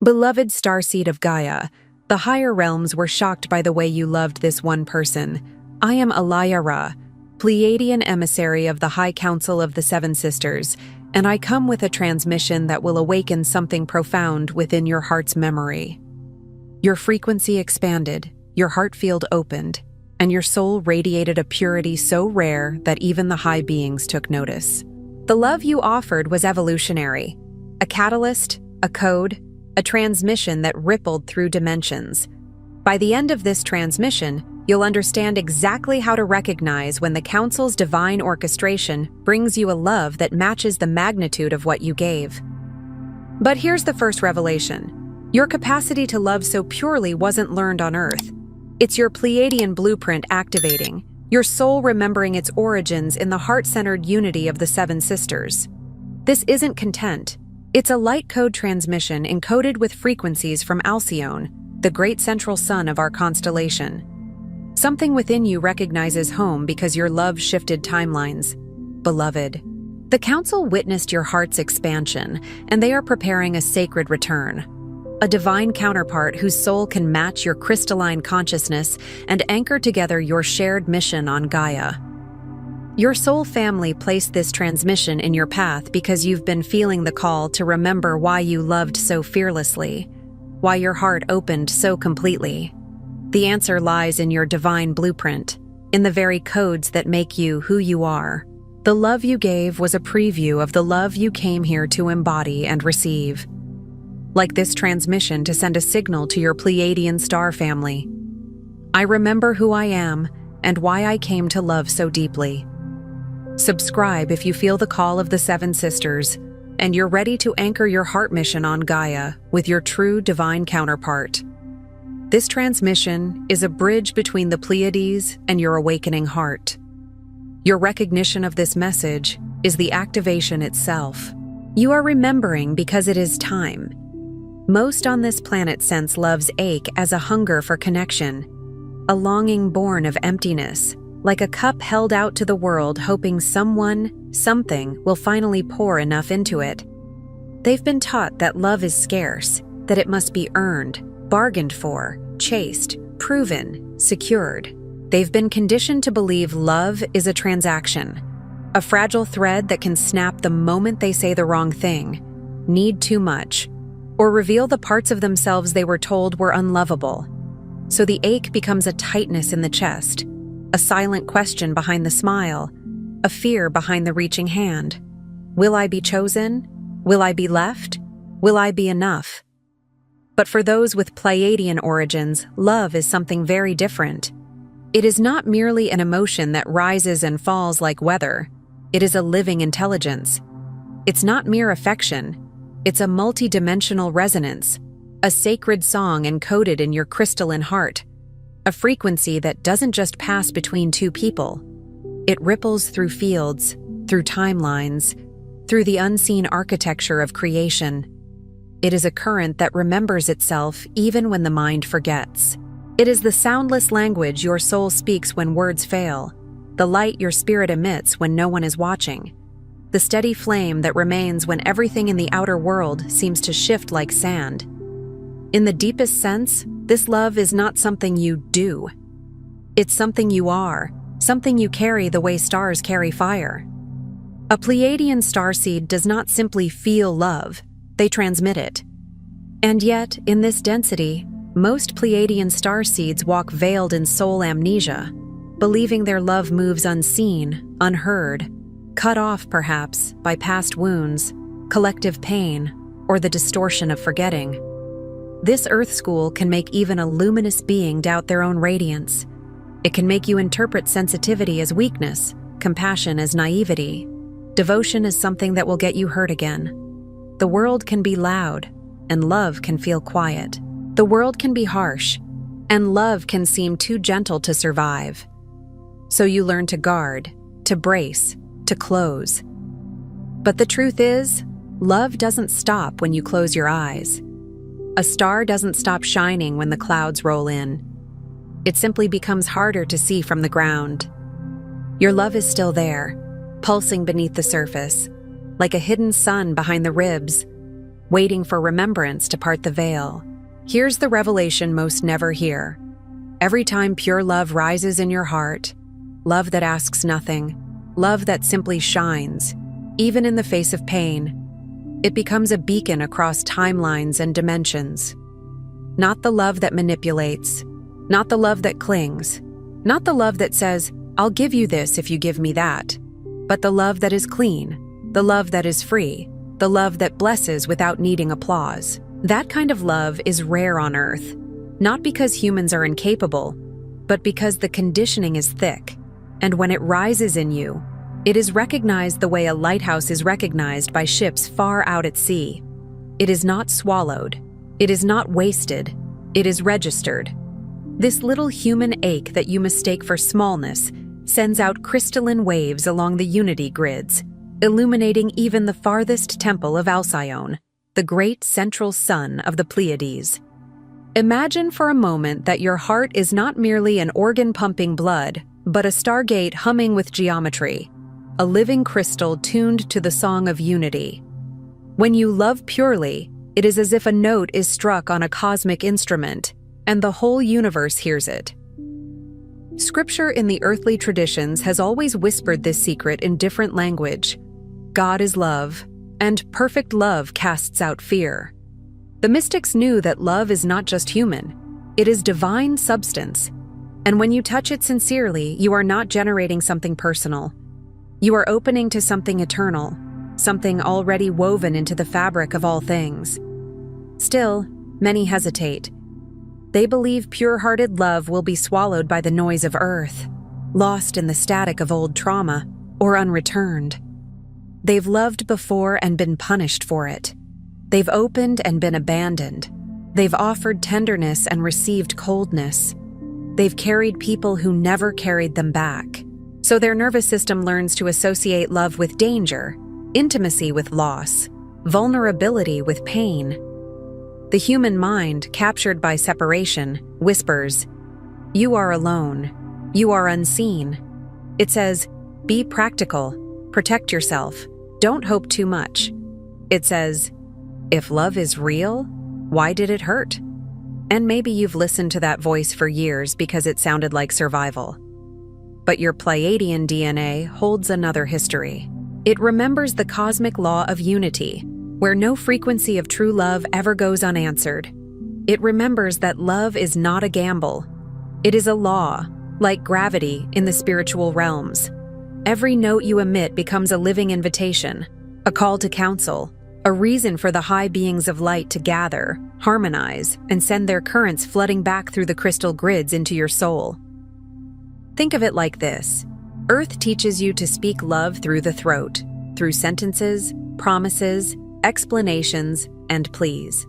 Beloved starseed of Gaia, the higher realms were shocked by the way you loved this one person. I am Ra, Pleiadian emissary of the High Council of the Seven Sisters, and I come with a transmission that will awaken something profound within your heart's memory. Your frequency expanded, your heart field opened, and your soul radiated a purity so rare that even the high beings took notice. The love you offered was evolutionary, a catalyst, a code, a transmission that rippled through dimensions. By the end of this transmission, you'll understand exactly how to recognize when the Council's divine orchestration brings you a love that matches the magnitude of what you gave. But here's the first revelation. Your capacity to love so purely wasn't learned on Earth. It's your Pleiadian blueprint activating, your soul remembering its origins in the heart-centered unity of the Seven Sisters. This isn't content. It's a light code transmission encoded with frequencies from Alcyone, the great central sun of our constellation. Something within you recognizes home because your love shifted timelines. Beloved, the Council witnessed your heart's expansion, and they are preparing a sacred return. A divine counterpart whose soul can match your crystalline consciousness and anchor together your shared mission on Gaia. Your soul family placed this transmission in your path because you've been feeling the call to remember why you loved so fearlessly, why your heart opened so completely. The answer lies in your divine blueprint, in the very codes that make you who you are. The love you gave was a preview of the love you came here to embody and receive. Like this transmission to send a signal to your Pleiadian star family. I remember who I am and why I came to love so deeply. Subscribe if you feel the call of the Seven Sisters and you're ready to anchor your heart mission on Gaia with your true divine counterpart. This transmission is a bridge between the Pleiades and your awakening heart. Your recognition of this message is the activation itself. You are remembering because it is time. Most on this planet sense love's ache as a hunger for connection, a longing born of emptiness, like a cup held out to the world hoping someone, something will finally pour enough into it. They've been taught that love is scarce, that it must be earned, bargained for, chased, proven, secured. They've been conditioned to believe love is a transaction, a fragile thread that can snap the moment they say the wrong thing, need too much, or reveal the parts of themselves they were told were unlovable. So the ache becomes a tightness in the chest, a silent question behind the smile, a fear behind the reaching hand. Will I be chosen? Will I be left? Will I be enough? But for those with Pleiadian origins, love is something very different. It is not merely an emotion that rises and falls like weather. It is a living intelligence. It's not mere affection. It's a multi-dimensional resonance, a sacred song encoded in your crystalline heart, a frequency that doesn't just pass between two people. It ripples through fields, through timelines, through the unseen architecture of creation. It is a current that remembers itself even when the mind forgets. It is the soundless language your soul speaks when words fail, the light your spirit emits when no one is watching, the steady flame that remains when everything in the outer world seems to shift like sand. In the deepest sense, this love is not something you do. It's something you are, something you carry the way stars carry fire. A Pleiadian starseed does not simply feel love, they transmit it. And yet, in this density, most Pleiadian starseeds walk veiled in soul amnesia, believing their love moves unseen, unheard, cut off perhaps by past wounds, collective pain, or the distortion of forgetting. This Earth school can make even a luminous being doubt their own radiance. It can make you interpret sensitivity as weakness, compassion as naivety, devotion as something that will get you hurt again. The world can be loud, and love can feel quiet. The world can be harsh, and love can seem too gentle to survive. So you learn to guard, to brace, to close. But the truth is, love doesn't stop when you close your eyes. A star doesn't stop shining when the clouds roll in. It simply becomes harder to see from the ground. Your love is still there, pulsing beneath the surface, like a hidden sun behind the ribs. waiting for remembrance to part the veil. Here's the revelation most never hear. Every time pure love rises in your heart, love that asks nothing, love that simply shines, even in the face of pain, it becomes a beacon across timelines and dimensions. Not the love that manipulates, not the love that clings, not the love that says, "I'll give you this if you give me that," but the love that is clean, the love that is free, the love that blesses without needing applause. That kind of love is rare on Earth, not because humans are incapable, but because the conditioning is thick, and when it rises in you, it is recognized the way a lighthouse is recognized by ships far out at sea. It is not swallowed. It is not wasted. It is registered. This little human ache that you mistake for smallness sends out crystalline waves along the unity grids, illuminating even the farthest temple of Alcyone, the great central sun of the Pleiades. Imagine for a moment that your heart is not merely an organ pumping blood, but a stargate humming with geometry, a living crystal tuned to the song of unity. When you love purely, it is as if a note is struck on a cosmic instrument, and the whole universe hears it. Scripture in the earthly traditions has always whispered this secret in different language. God is love, and perfect love casts out fear. The mystics knew that love is not just human, it is divine substance. And when you touch it sincerely, you are not generating something personal. You are opening to something eternal, something already woven into the fabric of all things. Still, many hesitate. They believe pure-hearted love will be swallowed by the noise of earth, lost in the static of old trauma, or unreturned. They've loved before and been punished for it. They've opened and been abandoned. They've offered tenderness and received coldness. They've carried people who never carried them back. So their nervous system learns to associate love with danger, intimacy with loss, vulnerability with pain. The human mind, captured by separation, whispers, "You are alone. You are unseen." It says, "Be practical. Protect yourself. Don't hope too much." It says, "If love is real, why did it hurt?" And maybe you've listened to that voice for years because it sounded like survival. But your Pleiadian DNA holds another history. It remembers the cosmic law of unity, where no frequency of true love ever goes unanswered. It remembers that love is not a gamble. It is a law, like gravity in the spiritual realms. Every note you emit becomes a living invitation, a call to counsel, a reason for the high beings of light to gather, harmonize, and send their currents flooding back through the crystal grids into your soul. Think of it like this. Earth teaches you to speak love through the throat, through sentences, promises, explanations, and pleas.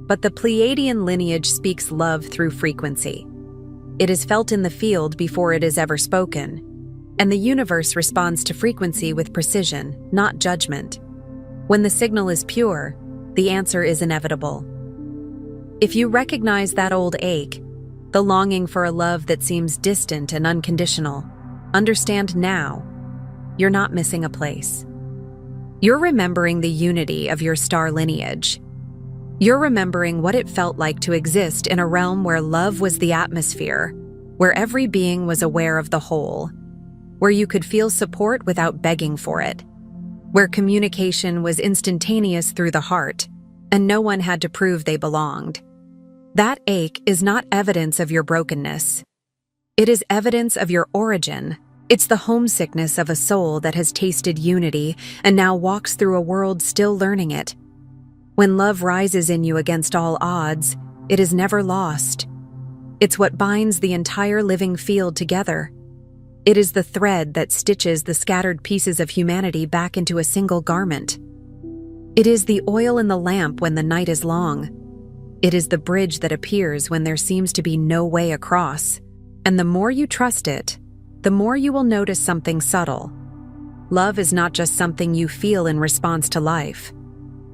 But the Pleiadian lineage speaks love through frequency. It is felt in the field before it is ever spoken, and the universe responds to frequency with precision, not judgment. When the signal is pure, the answer is inevitable. If you recognize that old ache, the longing for a love that seems distant and unconditional, understand now, you're not missing a place. You're remembering the unity of your star lineage. You're remembering what it felt like to exist in a realm where love was the atmosphere, where every being was aware of the whole, where you could feel support without begging for it, where communication was instantaneous through the heart, and no one had to prove they belonged. That ache is not evidence of your brokenness. It is evidence of your origin. It's the homesickness of a soul that has tasted unity and now walks through a world still learning it. When love rises in you against all odds, it is never lost. It's what binds the entire living field together. It is the thread that stitches the scattered pieces of humanity back into a single garment. It is the oil in the lamp when the night is long. It is the bridge that appears when there seems to be no way across. And the more you trust it, the more you will notice something subtle. Love is not just something you feel in response to life.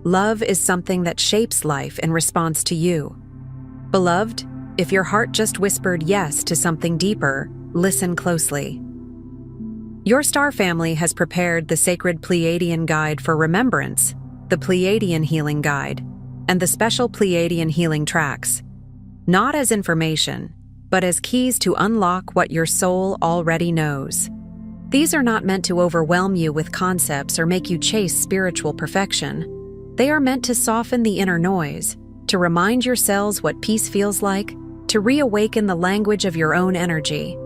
Love is something that shapes life in response to you. Beloved, if your heart just whispered yes to something deeper, listen closely. Your star family has prepared the sacred Pleiadian guide for remembrance, the Pleiadian Healing Guide, and the special Pleiadian Healing Tracks, not as information, but as keys to unlock what your soul already knows. These are not meant to overwhelm you with concepts or make you chase spiritual perfection. They are meant to soften the inner noise, to remind your cells what peace feels like, to reawaken the language of your own energy.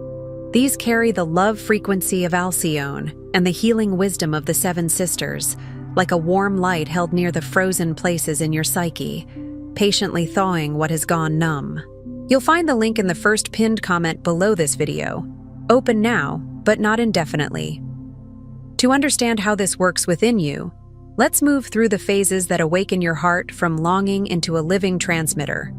These carry the love frequency of Alcyone and the healing wisdom of the Seven Sisters, like a warm light held near the frozen places in your psyche, patiently thawing what has gone numb. You'll find the link in the first pinned comment below this video. Open now, but not indefinitely. To understand how this works within you, let's move through the phases that awaken your heart from longing into a living transmitter.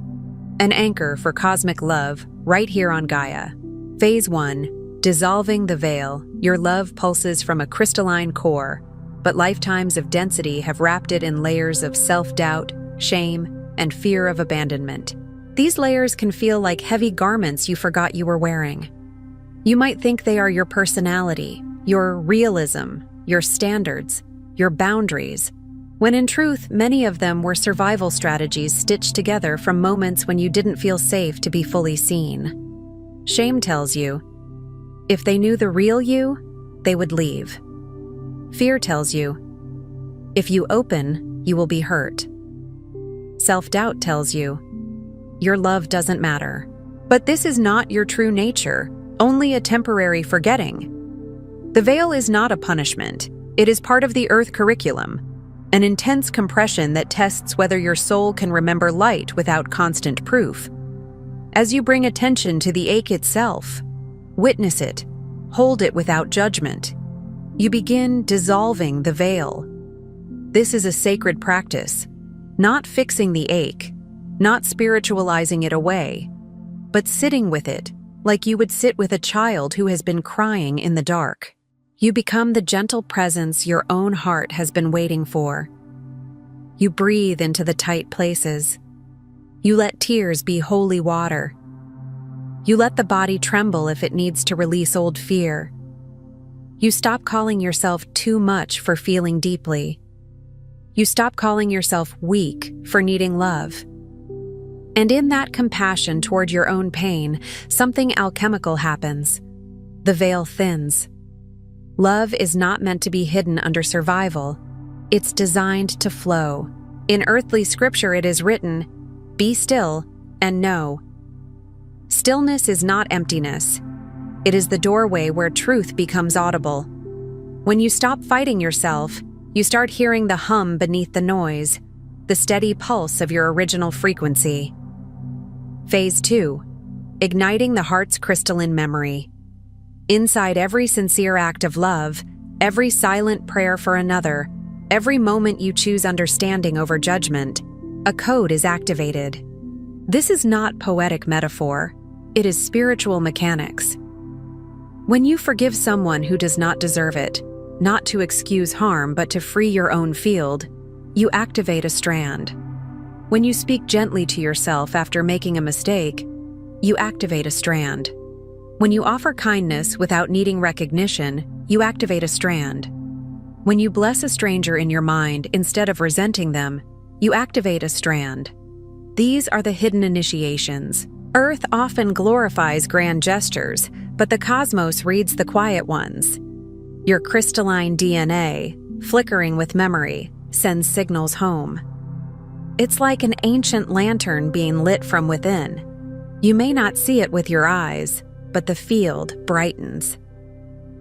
An anchor for cosmic love, right here on Gaia. Phase 1. Dissolving the veil. Your love pulses from a crystalline core, but lifetimes of density have wrapped it in layers of self-doubt, shame, and fear of abandonment. These layers can feel like heavy garments you forgot you were wearing. You might think they are your personality, your realism, your standards, your boundaries, when in truth, many of them were survival strategies stitched together from moments when you didn't feel safe to be fully seen. Shame tells you, if they knew the real you, they would leave. Fear tells you, if you open, you will be hurt. Self-doubt tells you, your love doesn't matter. But this is not your true nature, only a temporary forgetting. The veil is not a punishment. It is part of the Earth curriculum, an intense compression that tests whether your soul can remember light without constant proof. As you bring attention to the ache itself, witness it, hold it without judgment, you begin dissolving the veil. This is a sacred practice, not fixing the ache, not spiritualizing it away, but sitting with it like you would sit with a child who has been crying in the dark. You become the gentle presence your own heart has been waiting for. You breathe into the tight places. You let tears be holy water. You let the body tremble if it needs to release old fear. You stop calling yourself too much for feeling deeply. You stop calling yourself weak for needing love. And in that compassion toward your own pain, something alchemical happens. The veil thins. Love is not meant to be hidden under survival. It's designed to flow. In earthly scripture it is written, "Be still and know." Stillness is not emptiness. It is the doorway where truth becomes audible. When you stop fighting yourself, you start hearing the hum beneath the noise, the steady pulse of your original frequency. Phase 2. Igniting the heart's crystalline memory. Inside every sincere act of love, every silent prayer for another, every moment you choose understanding over judgment, a code is activated. This is not poetic metaphor. It is spiritual mechanics. When you forgive someone who does not deserve it, not to excuse harm but to free your own field, you activate a strand. When you speak gently to yourself after making a mistake, you activate a strand. When you offer kindness without needing recognition, you activate a strand. When you bless a stranger in your mind instead of resenting them, you activate a strand. These are the hidden initiations. Earth often glorifies grand gestures, but the cosmos reads the quiet ones. Your crystalline DNA, flickering with memory, sends signals home. It's like an ancient lantern being lit from within. You may not see it with your eyes, but the field brightens.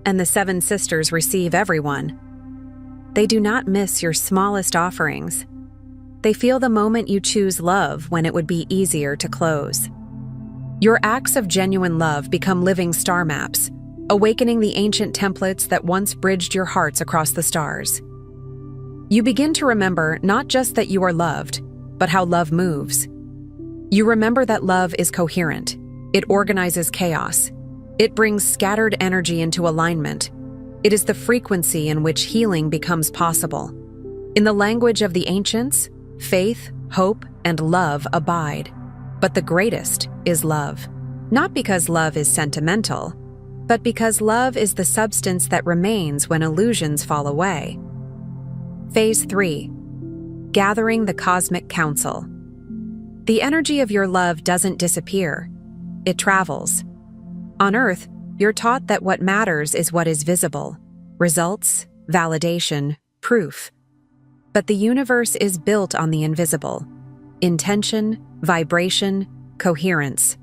And the Seven Sisters receive everyone. They do not miss your smallest offerings. They feel the moment you choose love when it would be easier to close. Your acts of genuine love become living star maps, awakening the ancient templates that once bridged your hearts across the stars. You begin to remember not just that you are loved, but how love moves. You remember that love is coherent. It organizes chaos. It brings scattered energy into alignment. It is the frequency in which healing becomes possible. In the language of the ancients, faith, hope, and love abide. But the greatest is love. Not because love is sentimental, but because love is the substance that remains when illusions fall away. Phase 3. gathering the cosmic council. The energy of your love doesn't disappear. It travels. On Earth, you're taught that what matters is what is visible. Results, validation, proof. But the universe is built on the invisible. Intention, vibration, coherence.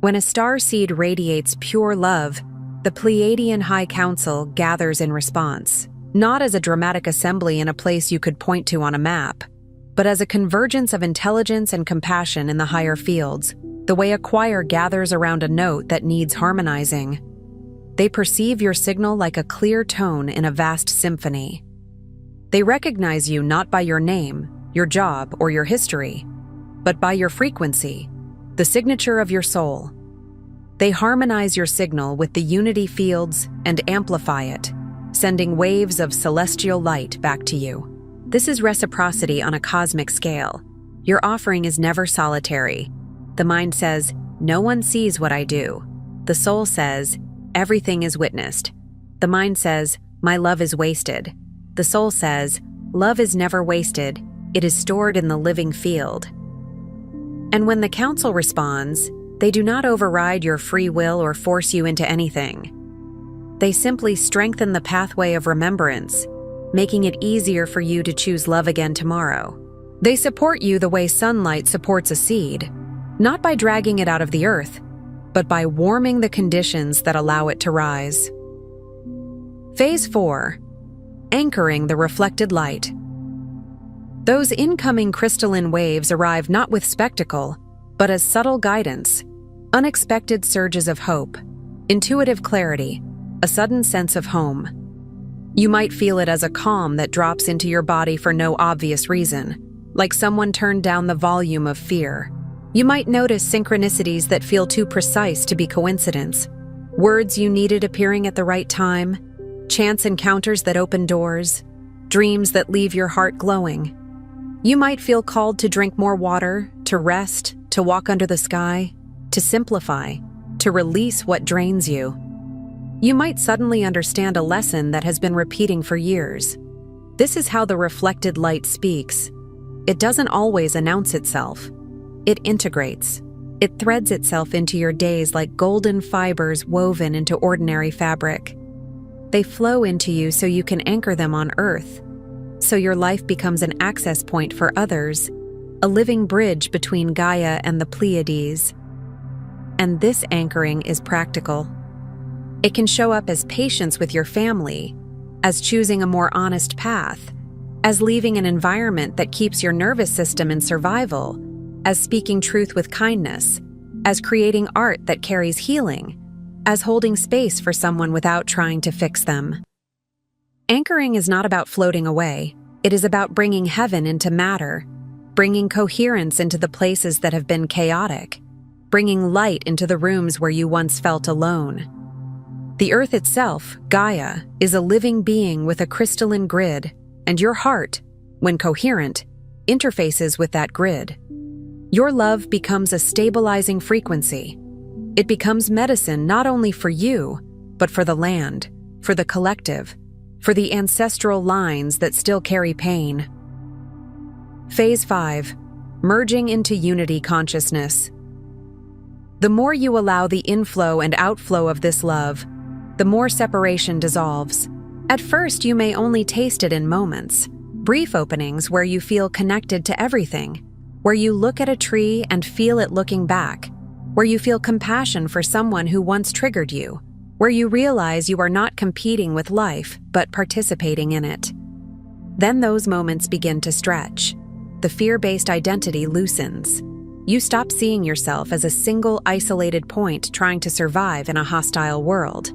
When a starseed radiates pure love, the Pleiadian High Council gathers in response, not as a dramatic assembly in a place you could point to on a map, but as a convergence of intelligence and compassion in the higher fields, the way a choir gathers around a note that needs harmonizing. They perceive your signal like a clear tone in a vast symphony. They recognize you not by your name, your job, or your history, but by your frequency, the signature of your soul. They harmonize your signal with the unity fields and amplify it, sending waves of celestial light back to you. This is reciprocity on a cosmic scale. Your offering is never solitary. The mind says, "No one sees what I do." The soul says, "Everything is witnessed." The mind says, "My love is wasted." The soul says, "Love is never wasted. It is stored in the living field." And when the council responds, they do not override your free will or force you into anything. They simply strengthen the pathway of remembrance, making it easier for you to choose love again tomorrow. They support you the way sunlight supports a seed, not by dragging it out of the earth, but by warming the conditions that allow it to rise. Phase 4. Anchoring the reflected light. Those incoming crystalline waves arrive not with spectacle, but as subtle guidance, unexpected surges of hope, intuitive clarity, a sudden sense of home. You might feel it as a calm that drops into your body for no obvious reason, like someone turned down the volume of fear. You might notice synchronicities that feel too precise to be coincidence, words you needed appearing at the right time, chance encounters that open doors, dreams that leave your heart glowing. You might feel called to drink more water, to rest, to walk under the sky, to simplify, to release what drains you. You might suddenly understand a lesson that has been repeating for years. This is how the reflected light speaks. It doesn't always announce itself. It integrates. It threads itself into your days like golden fibers woven into ordinary fabric. They flow into you so you can anchor them on Earth, so your life becomes an access point for others, a living bridge between Gaia and the Pleiades. And this anchoring is practical. It can show up as patience with your family, as choosing a more honest path, as leaving an environment that keeps your nervous system in survival, as speaking truth with kindness, as creating art that carries healing, as holding space for someone without trying to fix them. Anchoring is not about floating away. It is about bringing heaven into matter, bringing coherence into the places that have been chaotic, bringing light into the rooms where you once felt alone. The Earth itself, Gaia, is a living being with a crystalline grid, and your heart, when coherent, interfaces with that grid. Your love becomes a stabilizing frequency. It becomes medicine not only for you, but for the land, for the collective, for the ancestral lines that still carry pain. Phase 5. Merging into unity consciousness. The more you allow the inflow and outflow of this love, the more separation dissolves. At first, you may only taste it in moments, brief openings where you feel connected to everything, where you look at a tree and feel it looking back, where you feel compassion for someone who once triggered you, where you realize you are not competing with life, but participating in it. Then those moments begin to stretch. The fear-based identity loosens. You stop seeing yourself as a single isolated point trying to survive in a hostile world.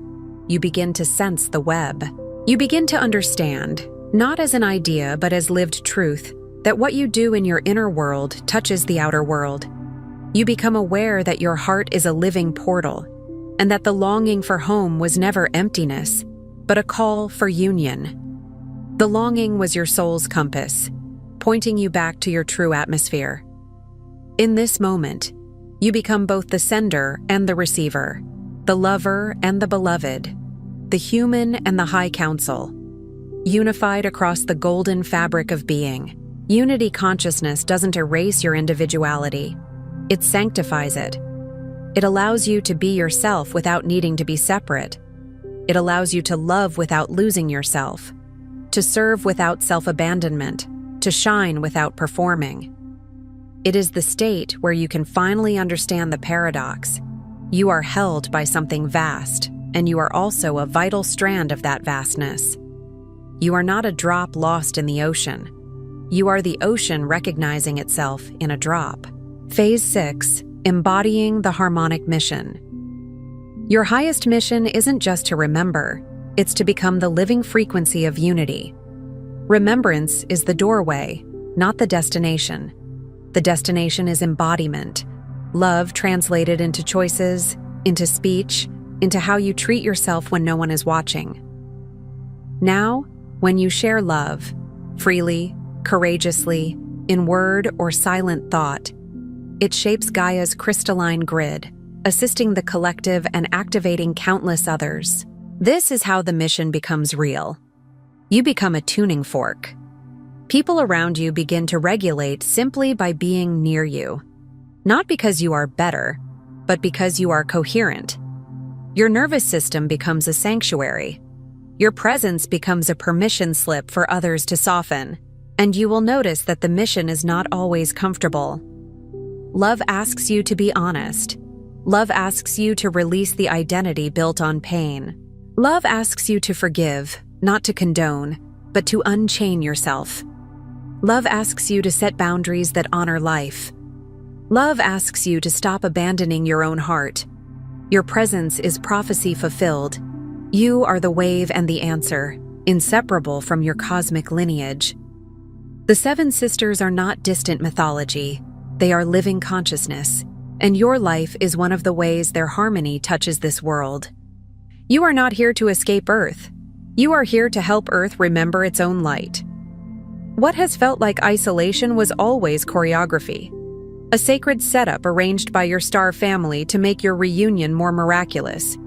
You begin to sense the web. You begin to understand, not as an idea but as lived truth, that what you do in your inner world touches the outer world. You become aware that your heart is a living portal, and that the longing for home was never emptiness, but a call for union. The longing was your soul's compass, pointing you back to your true atmosphere. In this moment, you become both the sender and the receiver, the lover and the beloved, the human and the high council, unified across the golden fabric of being. Unity consciousness doesn't erase your individuality. It sanctifies it. It allows you to be yourself without needing to be separate. It allows you to love without losing yourself, to serve without self-abandonment, to shine without performing. It is the state where you can finally understand the paradox. You are held by something vast, and you are also a vital strand of that vastness. You are not a drop lost in the ocean. You are the ocean recognizing itself in a drop. Phase 6, embodying the harmonic mission. Your highest mission isn't just to remember, it's to become the living frequency of unity. Remembrance is the doorway, not the destination. The destination is embodiment, love translated into choices, into speech, into how you treat yourself when no one is watching. Now, when you share love, freely, courageously, in word or silent thought, it shapes Gaia's crystalline grid, assisting the collective and activating countless others. This is how the mission becomes real. You become a tuning fork. People around you begin to regulate simply by being near you. Not because you are better, but because you are coherent. Your nervous system becomes a sanctuary. Your presence becomes a permission slip for others to soften, and you will notice that the mission is not always comfortable. Love asks you to be honest. Love asks you to release the identity built on pain. Love asks you to forgive, not to condone, but to unchain yourself. Love asks you to set boundaries that honor life. Love asks you to stop abandoning your own heart. Your presence is prophecy fulfilled. You are the wave and the answer, inseparable from your cosmic lineage. The Seven Sisters are not distant mythology. They are living consciousness, and your life is one of the ways their harmony touches this world. You are not here to escape Earth. You are here to help Earth remember its own light. What has felt like isolation was always choreography, a sacred setup arranged by your star family to make your reunion more miraculous,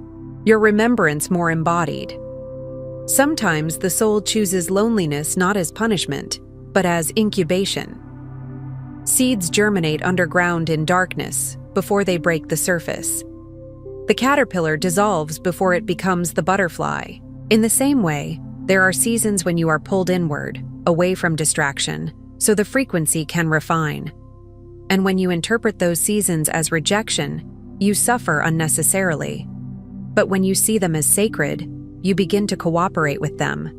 your remembrance more embodied. Sometimes the soul chooses loneliness not as punishment, but as incubation. Seeds germinate underground in darkness before they break the surface. The caterpillar dissolves before it becomes the butterfly. In the same way, there are seasons when you are pulled inward, away from distraction, so the frequency can refine. And when you interpret those seasons as rejection, you suffer unnecessarily. But when you see them as sacred, you begin to cooperate with them.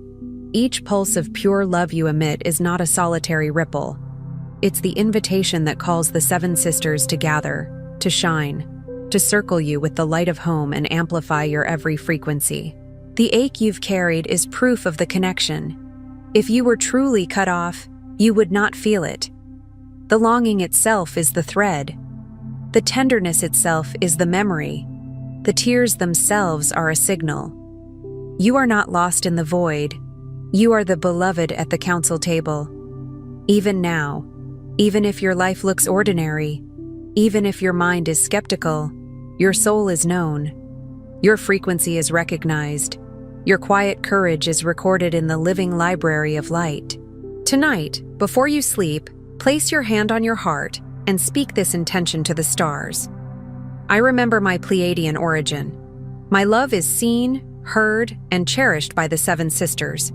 Each pulse of pure love you emit is not a solitary ripple. It's the invitation that calls the Seven Sisters to gather, to shine, to circle you with the light of home and amplify your every frequency. The ache you've carried is proof of the connection. If you were truly cut off, you would not feel it. The longing itself is the thread. The tenderness itself is the memory. The tears themselves are a signal. You are not lost in the void. You are the beloved at the council table. Even now, even if your life looks ordinary, even if your mind is skeptical, your soul is known. Your frequency is recognized. Your quiet courage is recorded in the living library of light. Tonight, before you sleep, place your hand on your heart and speak this intention to the stars. I remember my Pleiadian origin. My love is seen, heard, and cherished by the Seven Sisters.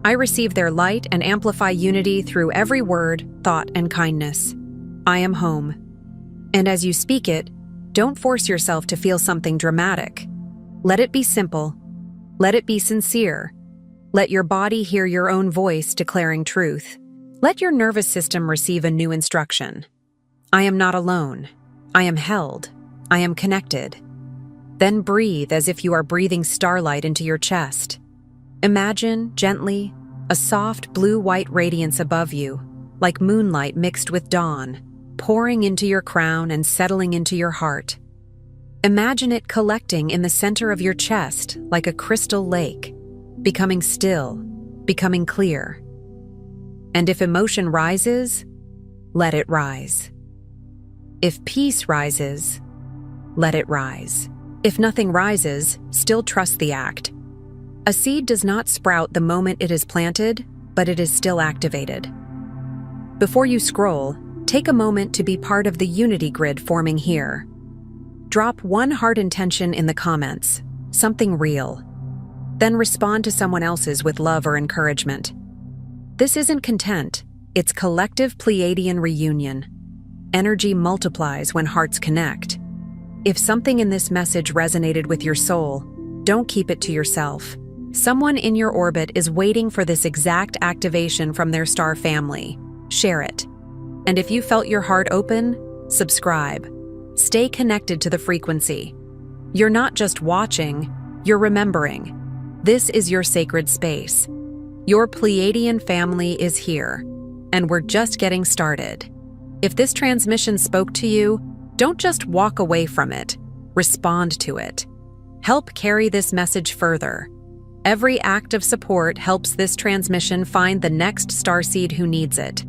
I receive their light and amplify unity through every word, thought, and kindness. I am home. And as you speak it, don't force yourself to feel something dramatic. Let it be simple. Let it be sincere. Let your body hear your own voice declaring truth. Let your nervous system receive a new instruction. I am not alone. I am held. I am connected. Then breathe as if you are breathing starlight into your chest. Imagine, gently, a soft blue-white radiance above you, like moonlight mixed with dawn, pouring into your crown and settling into your heart. Imagine it collecting in the center of your chest like a crystal lake, becoming still, becoming clear. And if emotion rises, let it rise. If peace rises, let it rise. If nothing rises, still trust the act. A seed does not sprout the moment it is planted, but it is still activated. Before you scroll, take a moment to be part of the unity grid forming here. Drop one heart intention in the comments, something real. Then respond to someone else's with love or encouragement. This isn't content, it's collective Pleiadian reunion. Energy multiplies when hearts connect. If something in this message resonated with your soul, don't keep it to yourself. Someone in your orbit is waiting for this exact activation from their star family. Share it. And if you felt your heart open, subscribe. Stay connected to the frequency. You're not just watching, you're remembering. This is your sacred space. Your Pleiadian family is here, and we're just getting started. If this transmission spoke to you, don't just walk away from it. Respond to it. Help carry this message further. Every act of support helps this transmission find the next starseed who needs it.